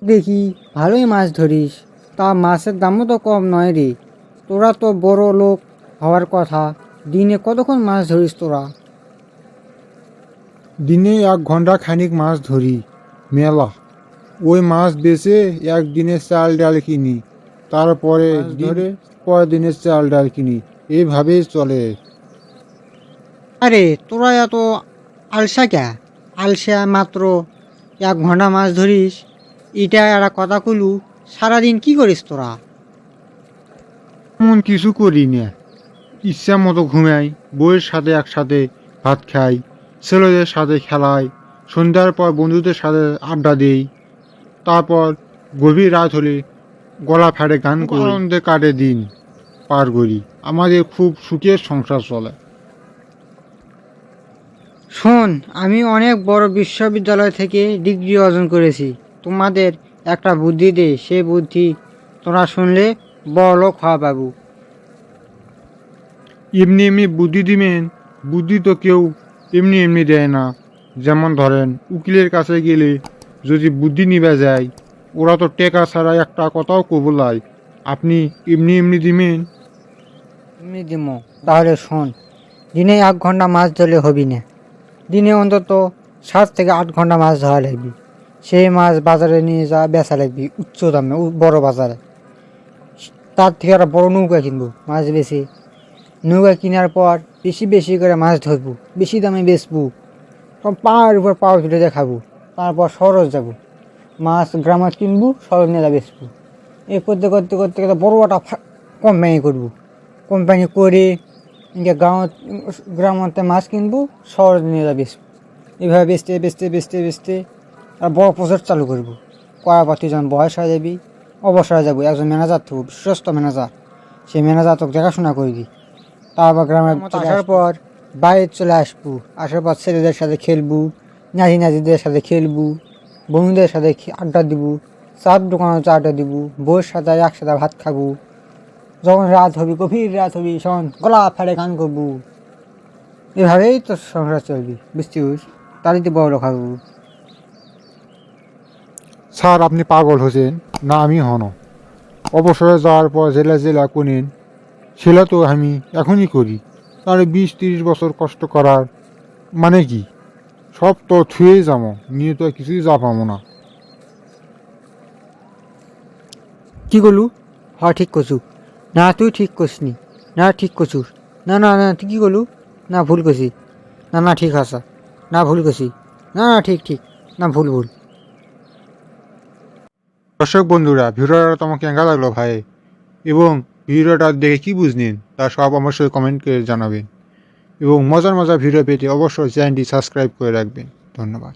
দেখি ভালোই মাছ ধরিস, তা মাছের দামও তো কম নয় রে। তোরা তো বড় লোক হওয়ার কথা, দিনে কতক্ষণ মাছ ধরিস তোরা? দিনে 1 ঘন্টা খানিক মাছ ধরি, মেলা। ওই মাছ বেচে একদিনের চাল ডাল কিনি, তারপরে ধরে পরের দিনের চাল ডাল কিনি, এইভাবেই চলে। আরে তোরা এত আলসা ক্যা? আলসা মাত্র 1 ঘন্টা মাছ ধরিস, এটা একটা কথা কলু। সারাদিন কি করিস তোরা? এমন কিছু করি না, ইচ্ছা মতো ঘুমাই, বউয়ের সাথে একসাথে ভাত খাই, ছেলেদের সাথে খেলাই, সন্ধ্যার পর বন্ধুদের সাথে আড্ডা দিই, তারপর গভীর রাত হলে গলা ফাটে গান করি, আনন্দে কাটে দিন পার করি। আমাদের খুব সুখের সংসার চলে। শোন, আমি অনেক বড় বিশ্ববিদ্যালয় থেকে ডিগ্রি অর্জন করেছি। তোমাদের একটা বুদ্ধি দে, সে বুদ্ধি তোরা শুনলে বড় লোক হওয়া বাবু। এমনি এমনি বুদ্ধি দিবেন? বুদ্ধি তো কেউ এমনি এমনি দেয় না। যেমন ধরেন, উকিলের কাছে গেলে যদি বুদ্ধি নিবে যায়, ওরা তো টেকা ছাড়া একটা কথাও কবুলায়। আপনি এমনি এমনি দিবেন? এমনি দিমো? তাহলে শোন, দিনে 1 ঘন্টা মাছ ধরলে হবি না, দিনে অন্তত 7 থেকে 8 ঘন্টা মাছ ধরা লাগবি। সেই মাছ বাজারে নিয়ে যা বেচা লাগবি উচ্চ দামে, বড় বাজারে। তার থেকে একটা বড় নৌকা কিনবো, মাছ বেশি নৌকা কেনার পর বেশি বেশি করে মাছ ধরবো, বেশি দামে বেচবো, পাওয়ার উপর পাওয়ার তুলে দেখাবো। তারপর শহরে যাব, মাছ গ্রামে কিনবো, শহরে নিয়ে বেচবো। এই করতে করতে করতে করতে বড় একটা কোম্পানি করবো। কোম্পানি করে ইনকে গ্রামতে মাছ কিনবো, শহরে নিয়ে বেচবো। এইভাবে বেচতে বেচতে বেচতে বেচতে আর বড় প্রজেক্ট চালু করবো। করার পর তুই যখন বয়স হয়ে যাবি, অবসরে যাবো, একজন ম্যানেজার থাকবো, বিশ্বস্ত ম্যানেজার। সেই ম্যানেজার তোকে দেখাশোনা করবি। তারপর গ্রামের আসার পর বাইরে চলে আসবো, আসার পর ছেলেদের সাথে খেলবো, নাতি নাতিদের সাথে খেলবো, বন্ধুদের সাথে আড্ডা দিব, চার দোকানে আড্ডা দিব, বউয়ের সাথে একসাথে ভাত খাবো। যখন রাত হবি, গভীর রাত হবি, তখন গলা ফাড়ে গান করবো। এভাবেই তো সংসার চলবি, বুঝছিস? তারই তো বড় লোক হবো। স্যার, আপনি পাগল হয়েছেন না আমি হন? অবসরে যাওয়ার পর জেলা জেলা কোনেন, সেটা তো আমি এখনই করি। তাহলে 20-30 বছর কষ্ট করার মানে কি? সব তো ছুঁয়েই যাবো, নিয়ে তো আর কিছুই যা পাবো না। কি করলু? হ্যাঁ ঠিক করছু। না তুই ঠিক করছনি। না ঠিক করছুস। না না না তুই কি করলু? না ভুল করছি। না না ঠিক আছে। না ভুল করছি। না না ঠিক ঠিক। না ভুল ভুল। দর্শক বন্ধুরা, ভিডিওটা তোমাকে কেঙ্গা লাগলো ভাই, এবং ভিডিওটা দেখে কি বুঝলেন তা সব অবশ্যই কমেন্ট করে জানাবেন, এবং মজার মজার ভিডিও পেতে অবশ্যই চ্যানেলটি সাবস্ক্রাইব করে রাখবেন। ধন্যবাদ।